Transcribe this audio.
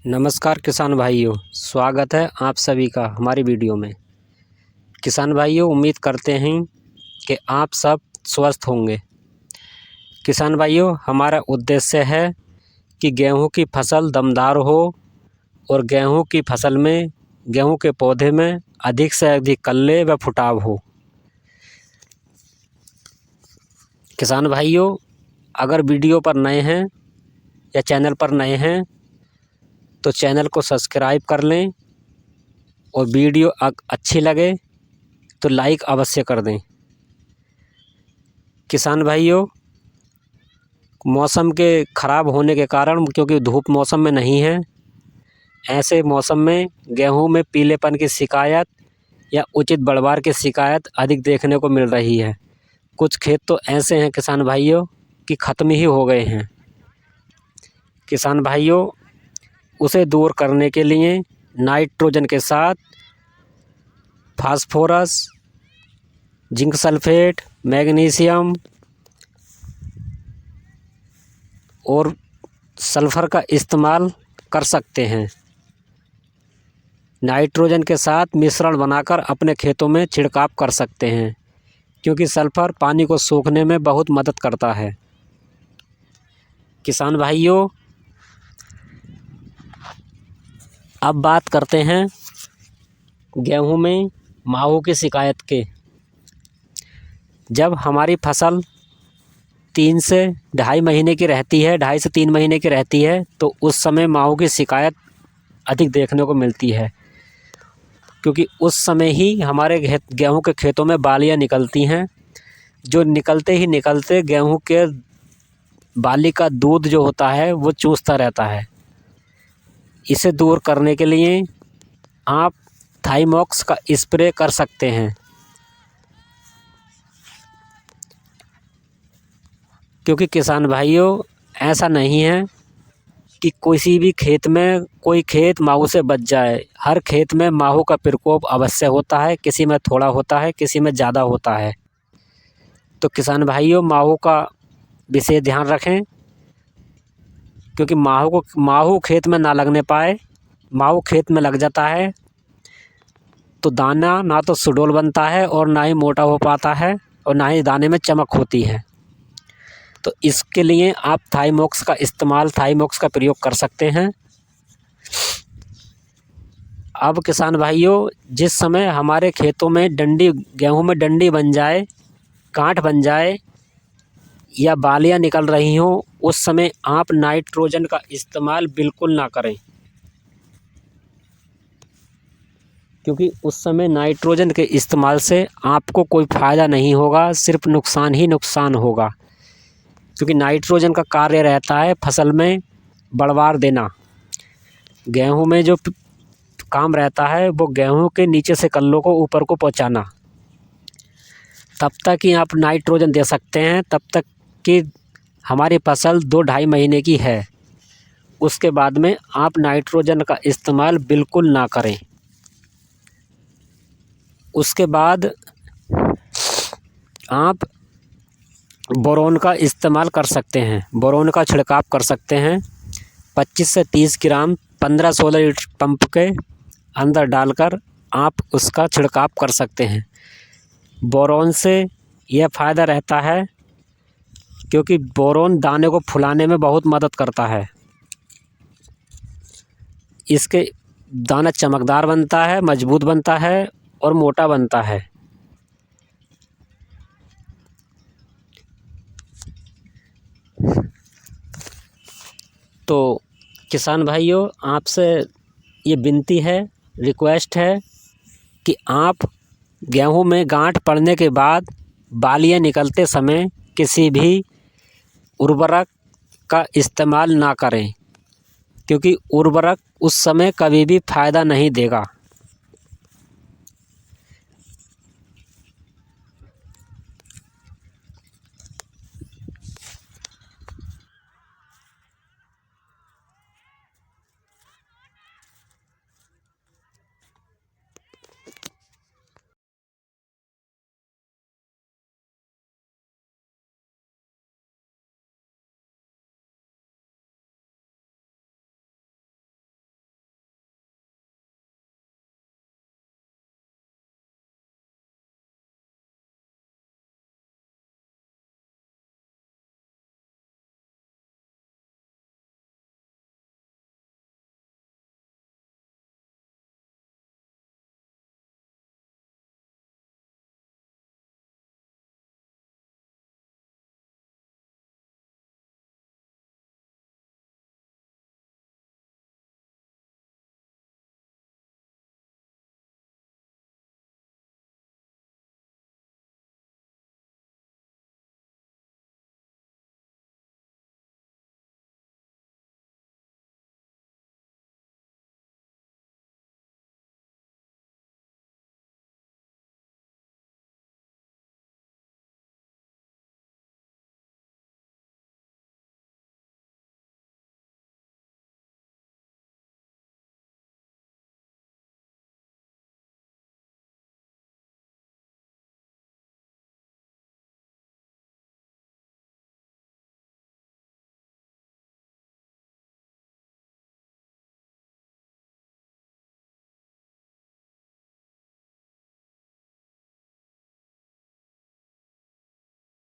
नमस्कार किसान भाइयों, स्वागत है आप सभी का हमारी वीडियो में। किसान भाइयों, उम्मीद करते हैं कि आप सब स्वस्थ होंगे। किसान भाइयों, हमारा उद्देश्य है कि गेहूं की फसल दमदार हो और गेहूं की फसल में, गेहूं के पौधे में अधिक से अधिक कल्ले व फुटाव हो। किसान भाइयों, अगर वीडियो पर नए हैं या चैनल पर नए हैं तो चैनल को सब्सक्राइब कर लें और वीडियो अच्छी लगे तो लाइक अवश्य कर दें। किसान भाइयों, मौसम के ख़राब होने के कारण, क्योंकि धूप मौसम में नहीं है, ऐसे मौसम में गेहूं में पीलेपन की शिकायत या उचित बढ़वार की शिकायत अधिक देखने को मिल रही है। कुछ खेत तो ऐसे हैं किसान भाइयों कि ख़त्म ही हो गए हैं। किसान भाइयों, उसे दूर करने के लिए नाइट्रोजन के साथ फास्फोरस, जिंक सल्फेट, मैग्नीशियम और सल्फ़र का इस्तेमाल कर सकते हैं। नाइट्रोजन के साथ मिश्रण बनाकर अपने खेतों में छिड़काव कर सकते हैं, क्योंकि सल्फ़र पानी को सोखने में बहुत मदद करता है। किसान भाइयों, अब बात करते हैं गेहूं में माहू की शिकायत के। जब हमारी फसल 3 से 2.5 महीने की रहती है, 2.5 से 3 महीने की रहती है, तो उस समय माहू की शिकायत अधिक देखने को मिलती है, क्योंकि उस समय ही हमारे गेहूं के खेतों में बालियां निकलती हैं, जो निकलते ही निकलते गेहूं के बाली का दूध जो होता है वो चूसता रहता है। इसे दूर करने के लिए आप थाइमॉक्स का स्प्रे कर सकते हैं, क्योंकि किसान भाइयों, ऐसा नहीं है कि किसी भी खेत में कोई खेत माहू से बच जाए। हर खेत में माहू का प्रकोप अवश्य होता है, किसी में थोड़ा होता है, किसी में ज़्यादा होता है। तो किसान भाइयों, माहू का विशेष ध्यान रखें, क्योंकि माहू खेत में ना लगने पाए। माहू खेत में लग जाता है तो दाना ना तो सुडौल बनता है और ना ही मोटा हो पाता है और ना ही दाने में चमक होती है। तो इसके लिए आप थाइमॉक्स का प्रयोग कर सकते हैं। अब किसान भाइयों, जिस समय हमारे खेतों में गेहूं में डंडी बन जाए, गांठ बन जाए या बालियां निकल रही हों, उस समय आप नाइट्रोजन का इस्तेमाल बिल्कुल ना करें, क्योंकि उस समय नाइट्रोजन के इस्तेमाल से आपको कोई फ़ायदा नहीं होगा, सिर्फ नुकसान ही नुकसान होगा। क्योंकि नाइट्रोजन का कार्य रहता है फसल में बढ़वार देना। गेहूं में जो काम रहता है वो गेहूं के नीचे से कल्लों को ऊपर को पहुंचाना। तब तक ही आप नाइट्रोजन दे सकते हैं, तब तक कि हमारी फसल 2-2.5 महीने की है। उसके बाद में आप नाइट्रोजन का इस्तेमाल बिल्कुल ना करें। उसके बाद आप बोरोन का इस्तेमाल कर सकते हैं, बोरोन का छिड़काव कर सकते हैं। 25 से 30 ग्राम 15-16 लीटर पंप के अंदर डालकर आप उसका छिड़काव कर सकते हैं। बोरोन से यह फ़ायदा रहता है, क्योंकि बोरोन दाने को फुलाने में बहुत मदद करता है। इसके दाना चमकदार बनता है, मजबूत बनता है और मोटा बनता है। तो किसान भाइयों, आपसे ये विनती है, रिक्वेस्ट है कि आप गेहूं में गांठ पड़ने के बाद बालियां निकलते समय किसी भी उर्वरक का इस्तेमाल ना करें, क्योंकि उर्वरक उस समय कभी भी फ़ायदा नहीं देगा।